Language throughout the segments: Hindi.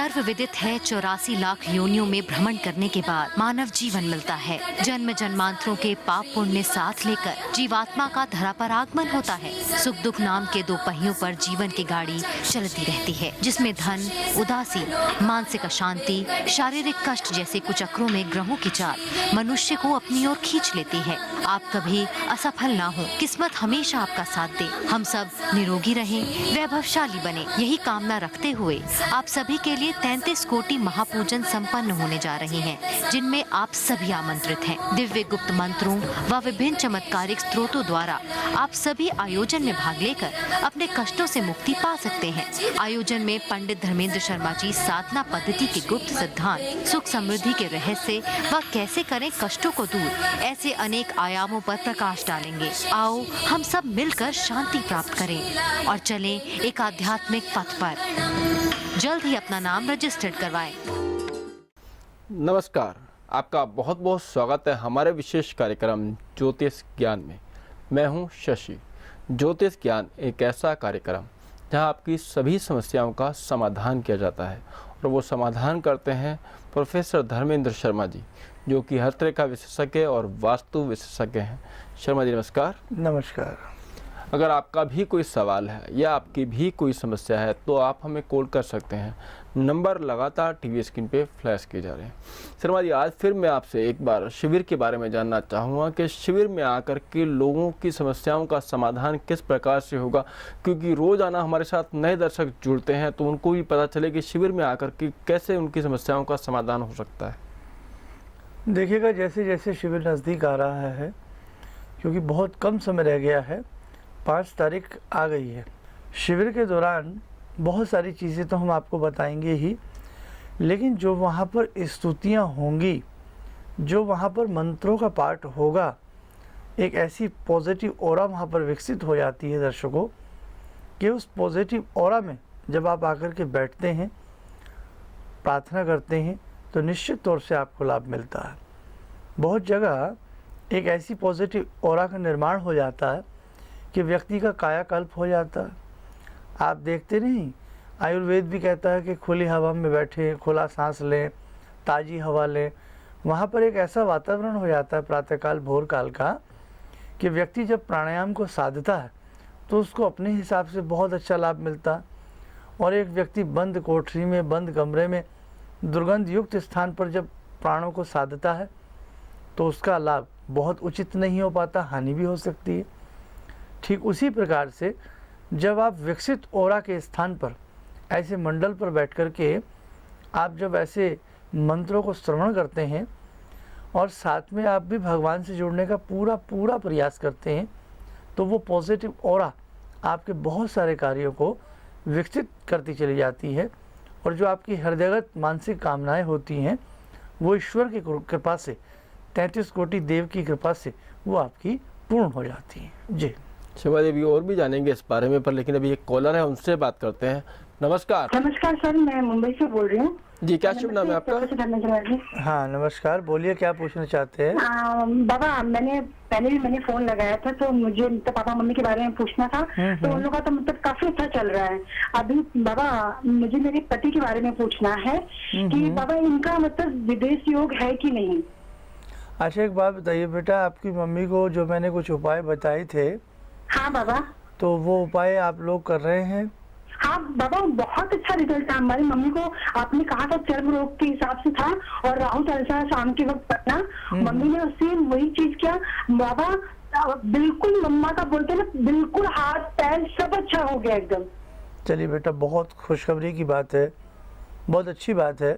सर्व विदित है 84 लाख योनियों में भ्रमण करने के बाद मानव जीवन मिलता है। जन्म जन्मांतरों के पाप पुण्य साथ लेकर जीवात्मा का धरा पर आगमन होता है। सुख दुख नाम के दो पहियों पर जीवन की गाड़ी चलती रहती है, जिसमें धन, उदासी, मानसिक अशांति, शारीरिक कष्ट जैसे कुचक्रों में ग्रहों की चाल मनुष्य को अपनी ओर खींच लेती है। आप कभी असफल ना हो, किस्मत हमेशा आपका साथ दे, हम सब निरोगी रहें, वैभवशाली बने, यही कामना रखते हुए आप सभी के लिए 33 कोटि महापूजन संपन्न होने जा रहे हैं, जिनमें आप सभी आमंत्रित हैं। दिव्य गुप्त मंत्रों व विभिन्न चमत्कारिक स्त्रोतों द्वारा आप सभी आयोजन में भाग लेकर अपने कष्टों से मुक्ति पा सकते हैं। आयोजन में पंडित धर्मेंद्र शर्मा जी साधना पद्धति के गुप्त सिद्धांत, सुख समृद्धि के रहस्य व कैसे करें कष्टों को दूर, ऐसे अनेक आयामों पर प्रकाश डालेंगे। आओ हम सब मिलकर शांति प्राप्त करें और चलें एक आध्यात्मिक पथ पर। जल्द ही अपना नाम रजिस्टर्ड करवाएं। नमस्कार, आपका बहुत बहुत स्वागत है हमारे विशेष कार्यक्रम ज्योतिष ज्ञान में। मैं हूं शशि। ज्योतिष ज्ञान एक ऐसा कार्यक्रम जहां आपकी सभी समस्याओं का समाधान किया जाता है और वो समाधान करते हैं प्रोफेसर धर्मेंद्र शर्मा जी, जो कि हर तरह का विशेषज्ञ और वास्तु विशेषज्ञ हैं। शर्मा जी नमस्कार। नमस्कार। अगर आपका भी कोई सवाल है या आपकी भी कोई समस्या है तो आप हमें कॉल कर सकते हैं। नंबर लगातार टीवी स्क्रीन पे फ्लैश किए जा रहे हैं। शर्मा जी, आज फिर मैं आपसे एक बार शिविर के बारे में जानना चाहूँगा कि शिविर में आकर के लोगों की समस्याओं का समाधान किस प्रकार से होगा, क्योंकि रोज़ाना हमारे साथ नए दर्शक जुड़ते हैं तो उनको भी पता चले कि शिविर में आकर के कैसे उनकी समस्याओं का समाधान हो सकता है। देखिएगा, जैसे जैसे शिविर नज़दीक आ रहा है, क्योंकि बहुत कम समय रह गया है, 5 तारीख आ गई है। शिविर के दौरान बहुत सारी चीज़ें तो हम आपको बताएंगे ही, लेकिन जो वहाँ पर स्तुतियाँ होंगी, जो वहाँ पर मंत्रों का पाठ होगा, एक ऐसी पॉजिटिव ऑरा वहाँ पर विकसित हो जाती है दर्शकों कि उस पॉजिटिव ऑरा में जब आप आकर के बैठते हैं, प्रार्थना करते हैं, तो निश्चित तौर से आपको लाभ मिलता है। बहुत जगह एक ऐसी पॉजिटिव ऑरा का निर्माण हो जाता है कि व्यक्ति का कायाकल्प हो जाता है। आप देखते नहीं, आयुर्वेद भी कहता है कि खुली हवा में बैठे, खुला सांस लें, ताज़ी हवा लें। वहाँ पर एक ऐसा वातावरण हो जाता है प्रातःकाल भोर काल का कि व्यक्ति जब प्राणायाम को साधता है तो उसको अपने हिसाब से बहुत अच्छा लाभ मिलता है। और एक व्यक्ति बंद कोठरी में, बंद कमरे में, दुर्गंध युक्त स्थान पर जब प्राणों को साधता है तो उसका लाभ बहुत उचित नहीं हो पाता, हानि भी हो सकती है। ठीक उसी प्रकार से जब आप विकसित ऑरा के स्थान पर, ऐसे मंडल पर बैठ कर के आप जब ऐसे मंत्रों को श्रवण करते हैं और साथ में आप भी भगवान से जुड़ने का पूरा प्रयास करते हैं, तो वो पॉजिटिव ऑरा आपके बहुत सारे कार्यों को विकसित करती चली जाती है। और जो आपकी हृदयगत मानसिक कामनाएं होती हैं, वो ईश्वर की कृपा से, 33 कोटि देव की कृपा से वो आपकी पूर्ण हो जाती हैं। जी शिवा देवी, और भी जानेंगे इस बारे में, पर लेकिन अभी एक कॉलर है, उनसे बात करते हैं। नमस्कार। नमस्कार सर, मैं मुंबई से बोल रही हूँ। जी, क्या शुभ नाम है आपका? हाँ नमस्कार, बोलिए क्या पूछना चाहते हैं? बाबा, मैंने पहले भी मैंने फोन लगाया था, तो मुझे तो पापा मम्मी के बारे में पूछना था। तो उन लोगों का तो मतलब काफी अच्छा चल रहा है। अभी बाबा मुझे मेरे पति के बारे में पूछना है कि बाबा इनका मतलब विदेश योग है कि नहीं। अच्छा, एक बात बताइए बेटा, आपकी मम्मी को जो मैंने कुछ उपाय बताए थे, हाँ बाबा, तो वो उपाय आप लोग कर रहे हैं? हाँ बाबा, बहुत अच्छा रिजल्ट था। हमारी मम्मी को आपने कहा था चर्म रोग के हिसाब से था और राहु चालीसा शाम के वक्त पढ़ना, मम्मी ने उससे वही चीज किया बाबा। बिल्कुल मम्मा का बोलते ना, बिल्कुल हाथ पैर सब अच्छा हो गया एकदम। चलिए बेटा, बहुत खुशखबरी की बात है, बहुत अच्छी बात है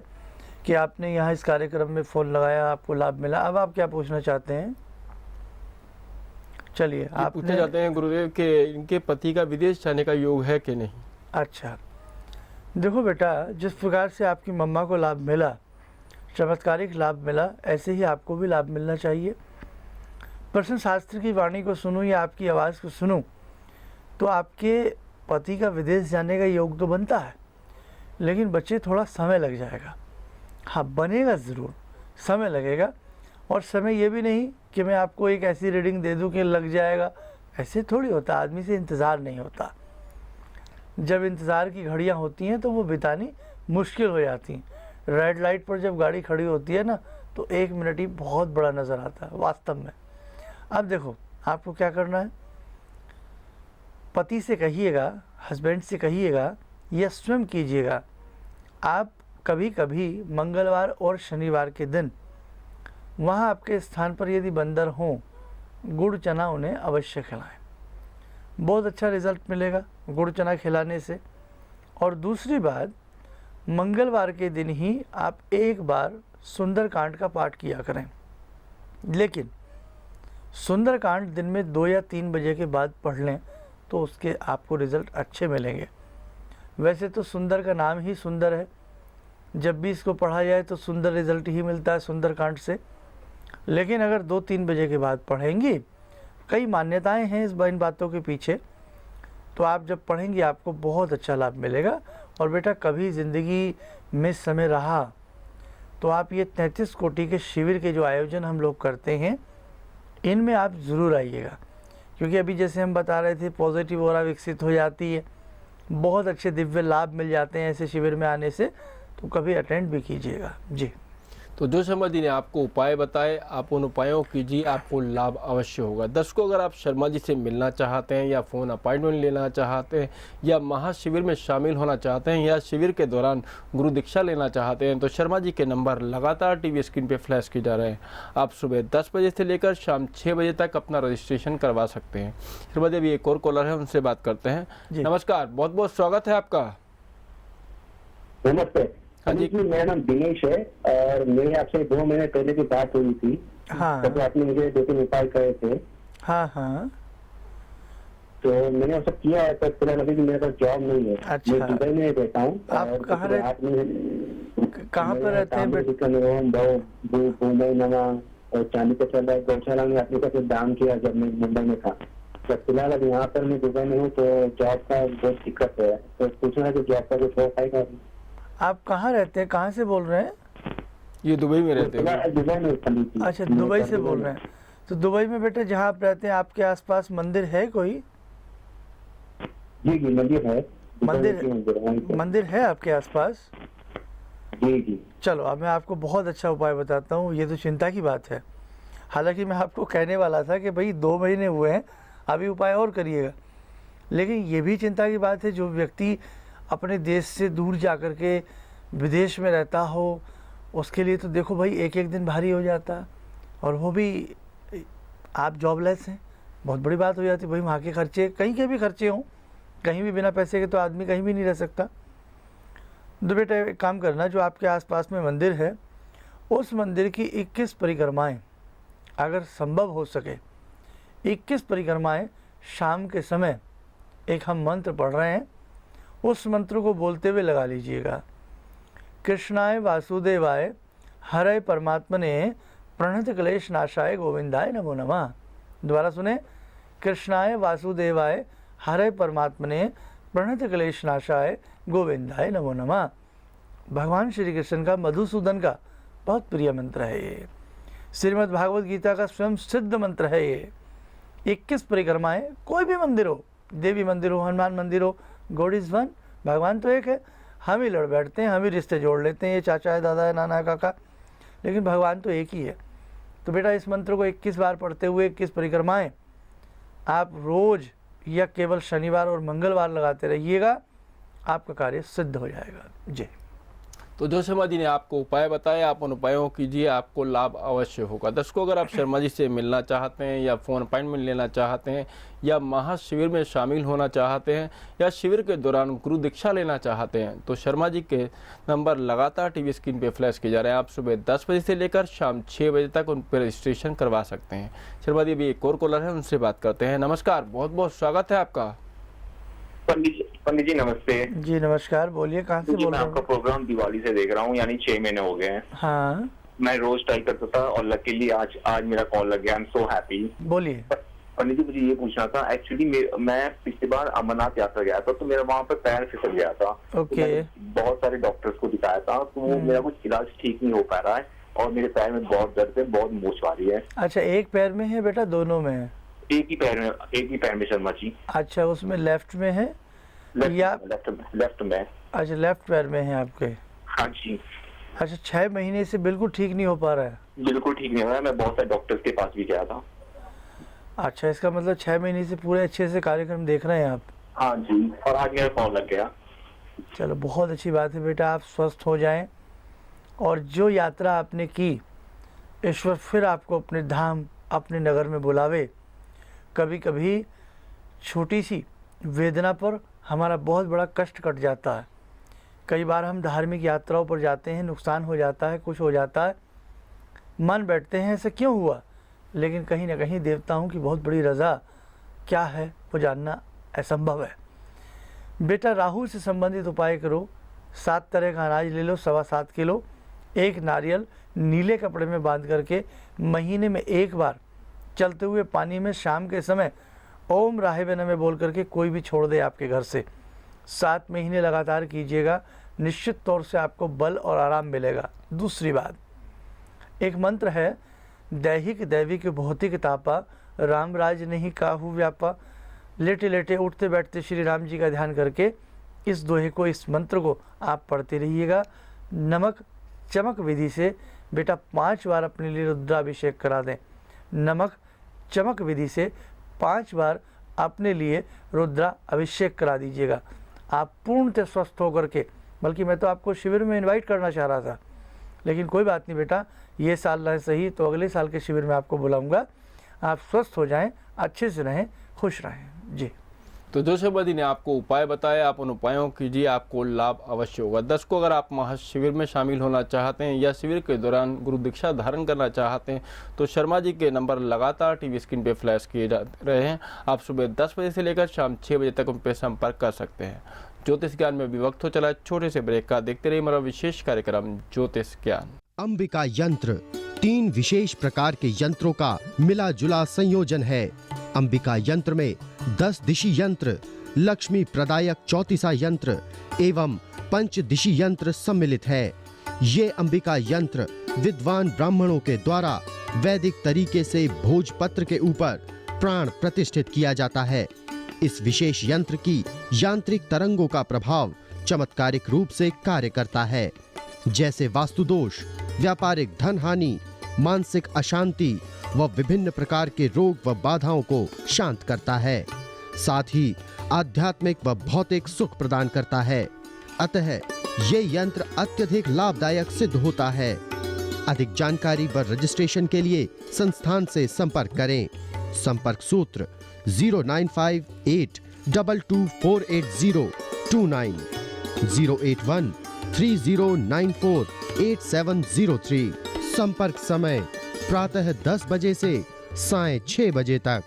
कि आपने यहाँ इस कार्यक्रम में फ़ोन लगाया, आपको लाभ मिला। अब आप क्या पूछना चाहते हैं? चलिए, आप पूछना चाहते हैं गुरुदेव के इनके पति का विदेश जाने का योग है कि नहीं। अच्छा, देखो बेटा, जिस प्रकार से आपकी मम्मा को लाभ मिला, चमत्कारिक लाभ मिला, ऐसे ही आपको भी लाभ मिलना चाहिए। प्रश्न शास्त्र की वाणी को सुनूं या आपकी आवाज़ को सुनूं तो आपके पति का विदेश जाने का योग तो बनता है, लेकिन बच्चे थोड़ा समय लग जाएगा। हाँ, बनेगा ज़रूर, समय लगेगा। और समय ये भी नहीं कि मैं आपको एक ऐसी रीडिंग दे दूं कि लग जाएगा, ऐसे थोड़ी होता। आदमी से इंतज़ार नहीं होता। जब इंतज़ार की घड़ियां होती हैं तो वो बितानी मुश्किल हो जाती हैं। रेड लाइट पर जब गाड़ी खड़ी होती है ना, तो 1 मिनट ही बहुत बड़ा नज़र आता है वास्तव में। अब देखो, आपको क्या करना है, पति से कहिएगा, हस्बैंड से कहिएगा या स्वयं कीजिएगा, आप कभी कभी मंगलवार और शनिवार के दिन वहाँ आपके स्थान पर यदि बंदर हों, गुड़ चना उन्हें अवश्य खिलाएं। बहुत अच्छा रिज़ल्ट मिलेगा गुड़ चना खिलाने से। और दूसरी बात, मंगलवार के दिन ही आप एक बार सुंदरकांड का पाठ किया करें, लेकिन सुंदरकांड दिन में 2 या 3 बजे के बाद पढ़ लें तो उसके आपको रिज़ल्ट अच्छे मिलेंगे। वैसे तो सुंदर का नाम ही सुंदर है, जब भी इसको पढ़ा जाए तो सुंदर रिज़ल्ट ही मिलता है सुंदरकांड से। लेकिन अगर 2-3 बजे के बाद पढ़ेंगी, कई मान्यताएं हैं इन बातों के पीछे, तो आप जब पढ़ेंगी आपको बहुत अच्छा लाभ मिलेगा। और बेटा, कभी ज़िंदगी में समय रहा तो आप ये 33 कोटि के शिविर के जो आयोजन हम लोग करते हैं, इनमें आप ज़रूर आइएगा, क्योंकि अभी जैसे हम बता रहे थे पॉजिटिव ऑरा विकसित हो जाती है, बहुत अच्छे दिव्य लाभ मिल जाते हैं ऐसे शिविर में आने से। तो कभी अटेंड भी कीजिएगा जी। तो जो शर्मा जी ने आपको उपाय बताए, आप उन उपायों कीजिए, आपको लाभ अवश्य होगा। दर्शकों, अगर आप शर्मा जी से मिलना चाहते हैं या फ़ोन अपॉइंटमेंट लेना चाहते हैं या महाशिविर में शामिल होना चाहते हैं या शिविर के दौरान गुरु दीक्षा लेना चाहते हैं, तो शर्मा जी के नंबर लगातार टीवी स्क्रीन पे फ्लैश किए जा रहे हैं। आप सुबह 10 बजे से लेकर शाम 6 बजे तक अपना रजिस्ट्रेशन करवा सकते हैं। शर्मा जी, अभी एक और कॉलर है, उनसे बात करते हैं। नमस्कार, बहुत बहुत स्वागत है आपका। नमस्ते। हाँ जी। मेरा नाम दिनेश है और मेरे आपसे 2 महीने पहले की बात हुई थी। हाँ। तब आपने मुझे 2-3 उपाय कहे थे। हाँ हाँ। तो मैंने वो सब किया है, पर फिलहाल अभी भी मेरे पास जॉब नहीं है। अच्छा। मैं दुबई में रहता हूँ। आप कहाँ पर रहते हैं बेटा? मुंबई नमा और चांदी का चल रहा है। गौशाला में आपने का दान किया जब मैं मुंबई में था। तो फिलहाल अब यहाँ पर मैं दुबई में हूँ, तो जॉब का बहुत दिक्कत है। तो पूछना है कि जॉब का कुछ हो पाएगा? आप कहाँ रहते हैं, कहाँ से बोल रहे हैं? ये दुबई में रहते हैं। दुबई में। अच्छा, दुबई से बोल रहे हैं। तो दुबई में बेटा जहाँ आप रहते हैं, आपके आसपास मंदिर है कोई? जी, मंदिर है। मंदिर है आपके आसपास? जी। चलो, अब मैं आपको बहुत अच्छा उपाय बताता हूँ। ये तो चिंता की बात है, हालांकि मैं आपको कहने वाला था कि भाई 2 महीने हुए हैं, अभी उपाय और करिएगा। लेकिन ये भी चिंता की बात है, जो व्यक्ति अपने देश से दूर जा कर के विदेश में रहता हो, उसके लिए तो देखो भाई एक एक दिन भारी हो जाता, और वो भी आप जॉबलेस हैं, बहुत बड़ी बात हो जाती भाई। वहाँ के खर्चे, कहीं के भी खर्चे हों, कहीं भी बिना पैसे के तो आदमी कहीं भी नहीं रह सकता। तो बेटा एक काम करना, जो आपके आसपास में मंदिर है, उस मंदिर की 21 परिक्रमाएँ अगर संभव हो सके, 21 परिक्रमाएँ शाम के समय एक हम मंत्र पढ़ रहे हैं, उस मंत्र को बोलते हुए लगा लीजिएगा। कृष्णाय वासुदेवाय हरे परमात्मने प्रणत क्लेश नाशाय गोविंदाय नमो नमः। दोबारा सुने, कृष्णाय वासुदेवाय हरे परमात्मने प्रणत क्लेश नाशाय गोविंदाय नमो नमः। भगवान श्री कृष्ण का, मधुसूदन का बहुत प्रिय मंत्र है ये। श्रीमद् भागवत गीता का स्वयं सिद्ध मंत्र है ये। 21 परिक्रमाएँ, कोई भी मंदिर हो, देवी मंदिर हो, हनुमान मंदिर हो, गॉड इज़ वन, भगवान तो एक है। हम ही लड़ बैठते हैं, हम ही रिश्ते जोड़ लेते हैं, ये चाचा है, दादा है, नाना है, काका, लेकिन भगवान तो एक ही है। तो बेटा इस मंत्र को 21 बार पढ़ते हुए 21 परिक्रमाएँ आप रोज़ या केवल शनिवार और मंगलवार लगाते रहिएगा, आपका कार्य सिद्ध हो जाएगा जी। तो जो शर्मा जी ने आपको उपाय बताए, आप उन उपायों कीजिए, आपको लाभ अवश्य होगा। दर्शकों, अगर आप शर्मा जी से मिलना चाहते हैं या फ़ोन अपॉइंटमेंट लेना चाहते हैं या महाशिविर में शामिल होना चाहते हैं या शिविर के दौरान गुरु दीक्षा लेना चाहते हैं, तो शर्मा जी के नंबर लगातार टीवी स्क्रीन पे फ्लैश किए जा रहे हैं। आप सुबह 10 बजे से लेकर शाम 6 बजे तक उन पर रजिस्ट्रेशन करवा सकते हैं। शर्मा जी, अभी एक और कॉलर है, उनसे बात करते हैं। नमस्कार, बहुत बहुत स्वागत है आपका। पंडित जी नमस्ते। जी नमस्कार, बोलिए, कहाँ से बोल रहे मैं हैं? आपका प्रोग्राम दिवाली से देख रहा हूँ, यानी 6 महीने हो गए हैं। हाँ, मैं रोज ट्राई करता था और लकीली आज मेरा कॉल लग गया। I am so happy. बोलिए। पंडित जी, मुझे ये पूछना था, एक्चुअली मैं पिछली बार अमरनाथ यात्रा गया था, तो मेरा वहाँ पर पैर फिसल गया था। ओके। तो बहुत सारे डॉक्टर्स को दिखाया था, तो वो मेरा कुछ इलाज ठीक नहीं हो पा रहा है और मेरे पैर में बहुत दर्द है, बहुत मूंछ आ रही है। अच्छा, एक पैर में है बेटा, दोनों में है? एक ही पैर में शर्मा जी। अच्छा, उसमें लेफ्ट में है या लेफ्ट में। अच्छा, लेफ्ट पैर में है आपके? हाँ जी, अच्छा, 6 महीने से बिल्कुल ठीक नहीं हो पा रहा है? बिल्कुल ठीक नहीं हो रहा है। मैं बहुत सारे डॉक्टर्स के पास भी गया था। अच्छा, इसका मतलब 6 महीने से पूरे अच्छे से कार्यक्रम देख रहे हैं आप? हाँ जी, और आज मेरा पाँव लग गया। चलो, बहुत अच्छी बात है बेटा, आप स्वस्थ हो जाएं और जो यात्रा आपने की ईश्वर फिर आपको अपने धाम, अपने नगर में बुलावे। कभी कभी छोटी सी वेदना पर हमारा बहुत बड़ा कष्ट कट जाता है। कई बार हम धार्मिक यात्राओं पर जाते हैं, नुकसान हो जाता है, कुछ हो जाता है, मान बैठते हैं ऐसा क्यों हुआ, लेकिन कहीं ना कहीं देवताओं की बहुत बड़ी रज़ा क्या है वो जानना असंभव है। बेटा, राहु से संबंधित उपाय करो। 7 तरह का अनाज ले लो, 7.25 किलो, एक नारियल नीले कपड़े में बांध करके महीने में एक बार चलते हुए पानी में शाम के समय ओम राहेवे नमः बोल करके कोई भी छोड़ दे आपके घर से। 7 महीने लगातार कीजिएगा, निश्चित तौर से आपको बल और आराम मिलेगा। दूसरी बात, एक मंत्र है, दैहिक दैविक भौतिक तापा, राम राज नहीं काहू व्यापा। लेटे लेटे उठते बैठते श्री राम जी का ध्यान करके इस दोहे को, इस मंत्र को आप पढ़ते रहिएगा। नमक चमक विधि से बेटा 5 बार अपने लिए रुद्राभिषेक करा दें। नमक चमक विधि से 5 बार अपने लिए रुद्रा अभिषेक करा दीजिएगा। आप पूर्णतः स्वस्थ होकर के, बल्कि मैं तो आपको शिविर में इनवाइट करना चाह रहा था, लेकिन कोई बात नहीं बेटा, ये साल ना सही तो अगले साल के शिविर में आपको बुलाऊंगा। आप स्वस्थ हो जाएं, अच्छे से रहें, खुश रहें जी। तो जो शर्मा जी ने आपको उपाय बताए, आप उन उपायों कीजिए, आपको लाभ अवश्य होगा। दर्शकों, अगर आप महाशिविर में शामिल होना चाहते हैं या शिविर के दौरान गुरु दीक्षा धारण करना चाहते हैं तो शर्मा जी के नंबर लगातार टीवी स्क्रीन पे फ्लैश किए जा रहे हैं। आप सुबह 10 बजे से लेकर शाम 6 बजे तक उन पर संपर्क कर सकते हैं। ज्योतिष ज्ञान में भी वक्त हो चला है छोटे से ब्रेक का। देखते रहिए हमारा विशेष कार्यक्रम ज्योतिष ज्ञान। अंबिका यंत्र 3 विशेष प्रकार के यंत्रों का मिला जुला संयोजन है। अंबिका यंत्र में 10 दिशी यंत्र, लक्ष्मी प्रदायक चौतीसा यंत्र एवं पंचदिशी यंत्र सम्मिलित है। ये अंबिका यंत्र विद्वान ब्राह्मणों के द्वारा वैदिक तरीके से भोजपत्र के ऊपर प्राण प्रतिष्ठित किया जाता है। इस विशेष यंत्र की यांत्रिक तरंगों का प्रभाव चमत्कारिक रूप से कार्य करता है, जैसे वास्तु दोष, व्यापारिक धन हानि, मानसिक अशांति व विभिन्न प्रकार के रोग व बाधाओं को शांत करता है। साथ ही आध्यात्मिक व भौतिक सुख प्रदान करता है। अतः ये यंत्र अत्यधिक लाभदायक सिद्ध होता है। अधिक जानकारी व रजिस्ट्रेशन के लिए संस्थान से संपर्क करें। संपर्क सूत्र 09582248029 08130948703। संपर्क समय प्रातः 10 बजे से सायं 6 बजे तक।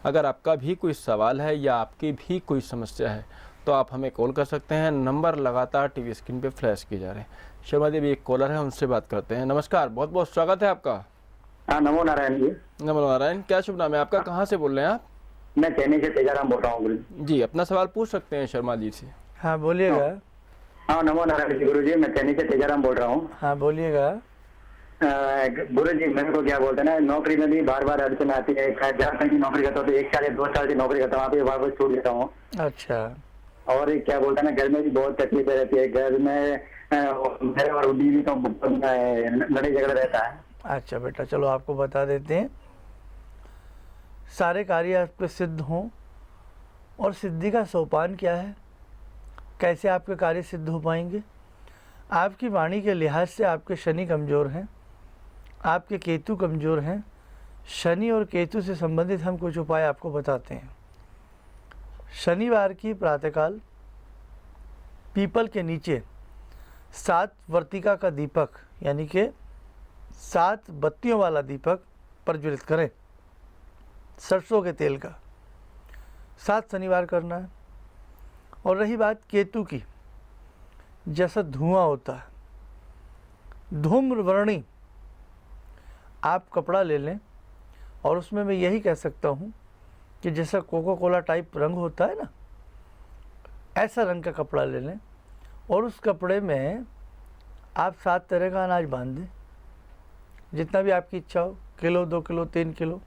अगर आपका भी कोई सवाल है या आपकी भी कोई समस्या है तो आप हमें कॉल कर सकते हैं। नंबर लगातार टीवी स्क्रीन पे फ्लैश किए जा रहे हैं। शर्मा जी भी एक कॉलर है, उनसे बात करते हैं। नमस्कार, बहुत बहुत स्वागत है आपका। हाँ, नमो नारायण जी। नमो नारायण। क्या शुभ नाम है आपका, कहाँ से बोल रहे हैं आप? मैं चेन्नई से तेजाराम बोल रहा हूँ गुरु जी, अपना सवाल पूछ सकते हैं शर्मा जी से। हाँ बोलिएगा। हाँ, नमो नारायण जी गुरु जी। मैं चेन्नई से तेजाराम बोल रहा हूँ। हाँ बोलिएगा। गुरु जी, मेरे को क्या बोलते हैं ना, नौकरी में भी बार बार अड़चन आती है। झारखंड की नौकरी करता हूँ तो 1 साल या 2 साल की नौकरी करता हूँ, वहाँ पे बार बार छूट देता हूँ। अच्छा। और क्या बोलते हैं ना, घर में भी बहुत तकलीफ रहती है। घर में मेरे और बीवी तो लड़ाई झगड़ा रहता है। अच्छा बेटा, चलो आपको बता देते हैं। सारे कार्य आप पे सिद्ध हों, और सिद्धि का सोपान क्या है, कैसे आपके कार्य सिद्ध हो पाएंगे। आपकी वाणी के लिहाज से आपके शनि कमज़ोर हैं, आपके केतु कमज़ोर हैं। शनि और केतु से संबंधित हम कुछ उपाय आपको बताते हैं। शनिवार की प्रातःकाल पीपल के नीचे 7 वर्तिका का दीपक, यानी कि 7 बत्तियों वाला दीपक प्रज्वलित करें, सरसों के तेल का। 7 शनिवार करना है। और रही बात केतु की, जैसा धुआं होता है, धूम्रवर्णी आप कपड़ा ले लें, और उसमें मैं यही कह सकता हूँ कि जैसा कोका कोला टाइप रंग होता है ना, ऐसा रंग का कपड़ा ले लें, और उस कपड़े में आप 7 तरह का अनाज बांध दें, जितना भी आपकी इच्छा हो, किलो, 2 किलो, 3 किलो।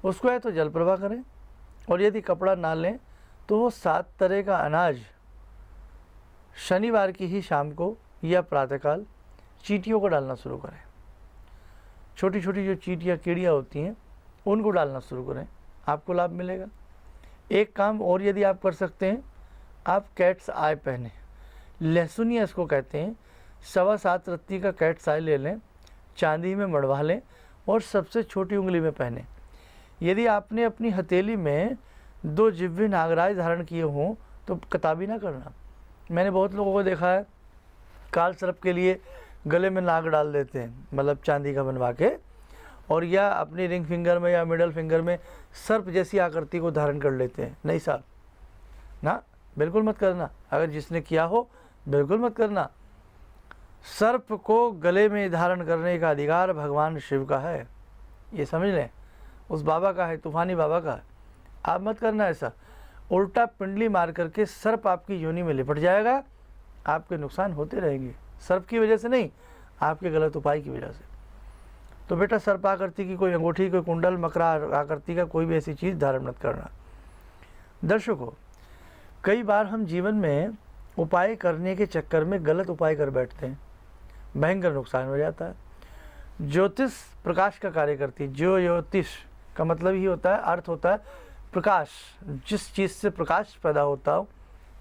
उसको है तो जल प्रवाह करें, और यदि कपड़ा ना लें तो वो 7 तरह का अनाज शनिवार की ही शाम को या प्रातःकाल चींटियों को डालना शुरू करें। छोटी छोटी जो चींटियाँ कीड़ियाँ होती हैं उनको डालना शुरू करें, आपको लाभ मिलेगा। एक काम और यदि आप कर सकते हैं, आप कैट्स आई पहने, लहसुनिया इसको कहते हैं, 7.25 रत्ती का कैट्स आई ले लें, चांदी में मढ़वा लें और सबसे छोटी उंगली में पहने। यदि आपने अपनी हथेली में 2 जिह्वे नागराज धारण किए हों तो कताबी ना करना। मैंने बहुत लोगों को देखा है काल सर्प के लिए गले में नाग डाल देते हैं, मतलब चांदी का बनवा के, और या अपनी रिंग फिंगर में या मिडल फिंगर में सर्प जैसी आकृति को धारण कर लेते हैं। नहीं साहब, ना, बिल्कुल मत करना। अगर जिसने किया हो बिल्कुल मत करना। सर्प को गले में धारण करने का अधिकार भगवान शिव का है, ये समझ लें, उस बाबा का है, तूफानी बाबा का है। आप मत करना ऐसा। उल्टा पिंडली मार करके सर्प आपकी योनि में लिपट जाएगा, आपके नुकसान होते रहेंगे। सर्प की वजह से नहीं, आपके गलत उपाय की वजह से। तो बेटा सर्प आकृति की कोई अंगूठी, कोई कुंडल, मकरा आकृति का कोई भी ऐसी चीज़ धारण मत करना। दर्शकों, कई बार हम जीवन में उपाय करने के चक्कर में गलत उपाय कर बैठते हैं, भयंकर नुकसान हो जाता है। ज्योतिष प्रकाश का कार्य करती है। ज्योतिष का मतलब ही होता है, अर्थ होता है प्रकाश, जिस चीज़ से प्रकाश पैदा होता हो।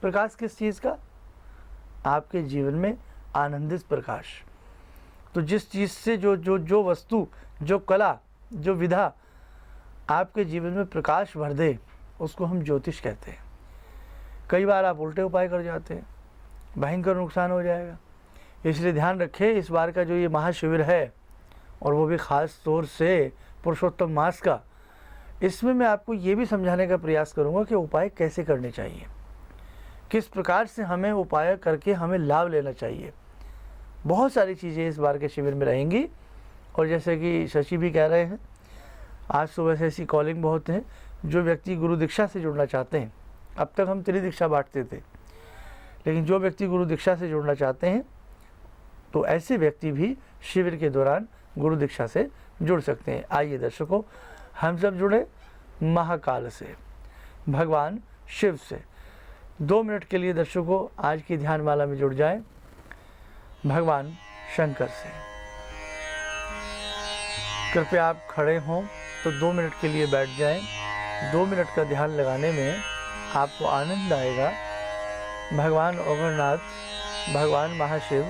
प्रकाश किस चीज़ का? आपके जीवन में आनंदित प्रकाश। तो जिस चीज़ से जो वस्तु, जो कला, जो विधा आपके जीवन में प्रकाश भर दे, उसको हम ज्योतिष कहते हैं। कई बार आप उल्टे उपाय कर जाते हैं, भयंकर नुकसान हो जाएगा। इसलिए ध्यान रखें, इस बार का जो ये महाशिविर है, और वो भी ख़ास तौर से पुरुषोत्तम मास का, इसमें मैं आपको ये भी समझाने का प्रयास करूँगा कि उपाय कैसे करने चाहिए, किस प्रकार से हमें उपाय करके हमें लाभ लेना चाहिए। बहुत सारी चीज़ें इस बार के शिविर में रहेंगी। और जैसे कि शशि भी कह रहे हैं, आज सुबह से ऐसी कॉलिंग बहुत हैं। जो व्यक्ति गुरु दीक्षा से जुड़ना चाहते हैं, अब तक हम त्रिदीक्षा बांटते थे, लेकिन जो व्यक्ति गुरु दीक्षा से जुड़ना चाहते हैं, तो ऐसे व्यक्ति भी शिविर के दौरान गुरु दीक्षा से जुड़ सकते हैं। आइए दर्शकों, हम सब जुड़े महाकाल से, भगवान शिव से। 2 मिनट के लिए दर्शकों आज की ध्यान माला में जुड़ जाएं भगवान शंकर से। कृपया आप खड़े हों तो 2 मिनट के लिए बैठ जाएं। 2 मिनट का ध्यान लगाने में आपको आनंद आएगा। भगवान ओगरनाथ, भगवान महाशिव,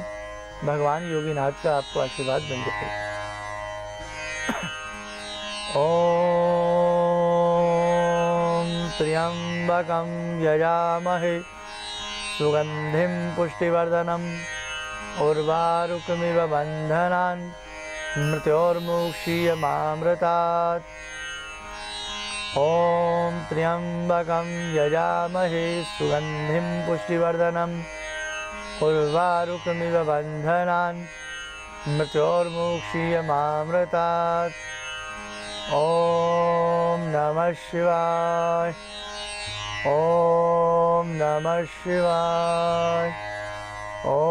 भगवान योगीनाथ का आपको आशीर्वाद बन जाएगा। ओम त्र्यंबकं यजामहे सुगंधिं पुष्टिवर्धनम् उर्वारुकमिव बन्धनान् मृत्योर्मुक्षीयमामृतात्। ओम त्र्यंबकं यजामहे सुगंधिं पुष्टिवर्धनम् उर्वारुकमिव बन्धनान् मृत्योर्मुक्षीयमामृतात्। ओम नमः शिवाय, ओम नमः शिवाय, ओम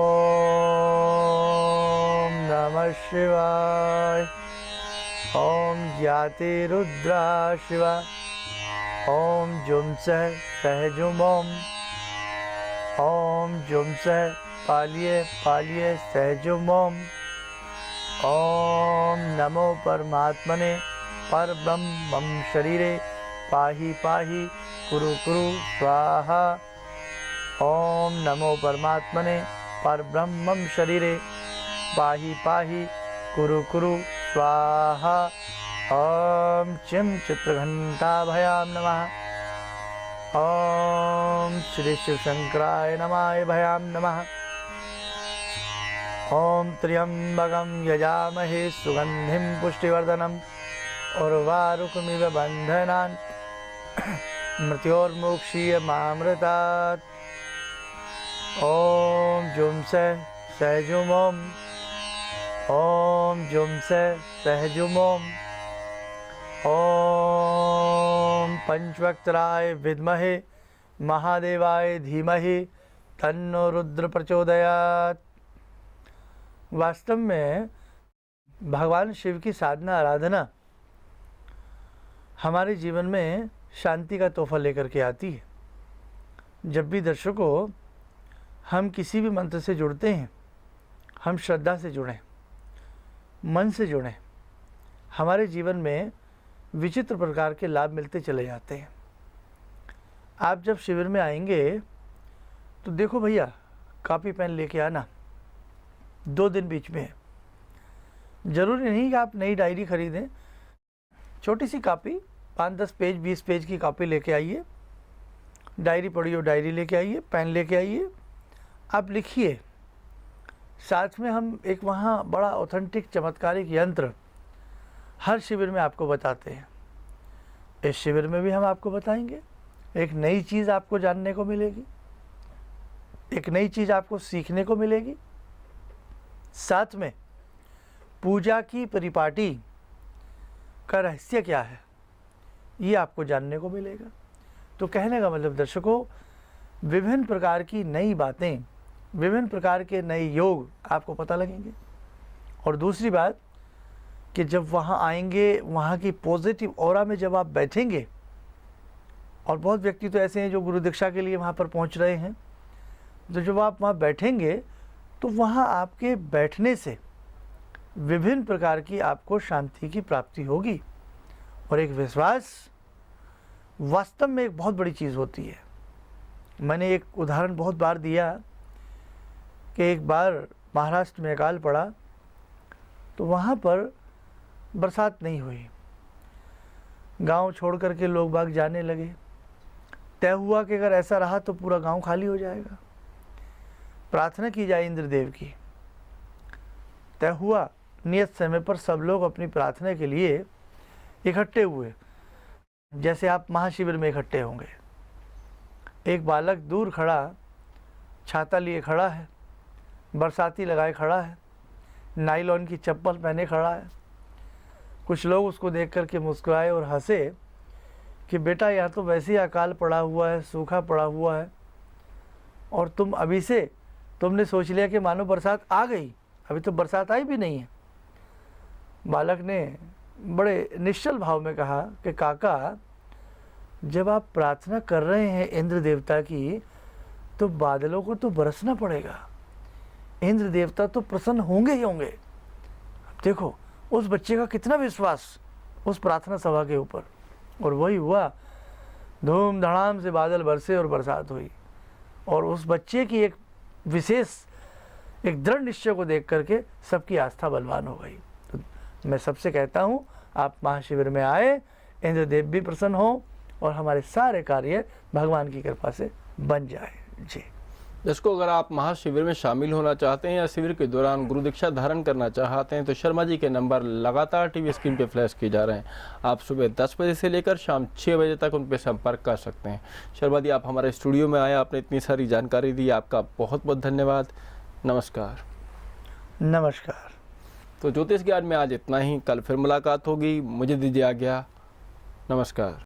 नमः शिवाय। ओम ज्याति रुद्रा शिवा, ओम जुम सह सहजुम ओम जुम सह पालिये पालिये सहजुम ओम नमो परमात्मने परब्रह्मं शरीरे पाहि पाहि कुरु कुरु स्वाहा। ओम नमो परमात्मने परब्रह्मं शरीरे पाहि पाहि कुरु कुरु स्वाहा। ओम चिं चित्रघंटाभयां नमः। ओम श्री शिव शंकराय नमाय भयां नमः। ओम त्र्यंबकं यजामहे सुगंधिं पुष्टिवर्धनम् उर्वारुकमिव बन्धनान् मृत्योर्मुक्षीयमामृतात्। ओम जुम से सहजुम ओम जुम से सहजुम ओम पंचवक्त्राय विद्महे महादेवाय धीमहि तन्नो रुद्र प्रचोदयात्। वास्तव में भगवान शिव की साधना आराधना हमारे जीवन में शांति का तोहफा लेकर के आती है। जब भी दर्शकों हम किसी भी मंत्र से जुड़ते हैं, हम श्रद्धा से जुड़ें, मन से जुड़ें, हमारे जीवन में विचित्र प्रकार के लाभ मिलते चले जाते हैं। आप जब शिविर में आएंगे तो देखो भैया, कॉपी पेन लेके आना, 2 दिन बीच में है। ज़रूरी नहीं कि आप नई डायरी खरीदें, छोटी सी कॉपी 5-10 पेज 20 पेज की कॉपी लेके आइए, डायरी पढ़ी हो डायरी लेके आइए, पेन लेके आइए, आप लिखिए। साथ में हम एक वहाँ बड़ा ऑथेंटिक चमत्कारिक यंत्र हर शिविर में आपको बताते हैं। इस शिविर में भी हम आपको बताएंगे। एक नई चीज़ आपको जानने को मिलेगी, एक नई चीज़ आपको सीखने को मिलेगी। साथ में पूजा की परिपाटी का रहस्य क्या है, ये आपको जानने को मिलेगा। तो कहने का मतलब दर्शकों, विभिन्न प्रकार की नई बातें, विभिन्न प्रकार के नए योग आपको पता लगेंगे। और दूसरी बात कि जब वहाँ आएंगे, वहाँ की पॉजिटिव ऑरा में जब आप बैठेंगे, और बहुत व्यक्ति तो ऐसे हैं जो गुरु दीक्षा के लिए वहाँ पर पहुँच रहे हैं, तो जब आप वहाँ बैठेंगे तो वहाँ आपके बैठने से विभिन्न प्रकार की आपको शांति की प्राप्ति होगी। और एक विश्वास वास्तव में एक बहुत बड़ी चीज़ होती है। मैंने एक उदाहरण बहुत बार दिया कि एक बार महाराष्ट्र में अकाल पड़ा तो वहाँ पर बरसात नहीं हुई, गांव छोड़ कर के लोग बाग जाने लगे। तय हुआ कि अगर ऐसा रहा तो पूरा गांव खाली हो जाएगा, प्रार्थना की जाए इंद्रदेव की। तय हुआ, नियत समय पर सब लोग अपनी प्रार्थना के लिए इकट्ठे हुए, जैसे आप महाशिविर में इकट्ठे होंगे। एक बालक दूर खड़ा, छाता लिए खड़ा है, बरसाती लगाए खड़ा है, नायलॉन की चप्पल पहने खड़ा है। कुछ लोग उसको देख कर के मुस्कुराए और हंसे कि बेटा, यहाँ तो वैसे ही अकाल पड़ा हुआ है, सूखा पड़ा हुआ है, और तुम अभी से तुमने सोच लिया कि मानो बरसात आ गई, अभी तो बरसात आई भी नहीं है। बालक ने बड़े निश्चल भाव में कहा कि काका, जब आप प्रार्थना कर रहे हैं इंद्र देवता की, तो बादलों को तो बरसना पड़ेगा, इंद्र देवता तो प्रसन्न होंगे ही होंगे। अब देखो उस बच्चे का कितना विश्वास उस प्रार्थना सभा के ऊपर, और वही हुआ, धूम धड़ाम से बादल बरसे और बरसात हुई। और उस बच्चे की एक विशेष, एक दृढ़ निश्चय को देख करके सबकी आस्था बलवान हो गई। तो मैं सबसे कहता हूँ, आप महाशिविर में आए, इंद्रदेव भी प्रसन्न हो और हमारे सारे कार्य भगवान की कृपा से बन जाए। जी जिसको अगर आप महाशिविर में शामिल होना चाहते हैं या शिविर के दौरान गुरु दीक्षा धारण करना चाहते हैं तो शर्मा जी के नंबर लगातार टीवी स्क्रीन पे फ्लैश किए जा रहे हैं। आप सुबह 10 बजे से लेकर शाम 6 बजे तक उन पर संपर्क कर सकते हैं। शर्मा जी, आप हमारे स्टूडियो में आए, आपने इतनी सारी जानकारी दी, आपका बहुत बहुत धन्यवाद। नमस्कार। नमस्कार। तो ज्योतिष ज्ञान में आज इतना ही। कल फिर मुलाकात होगी। मुझे दीजिए आज्ञा। नमस्कार।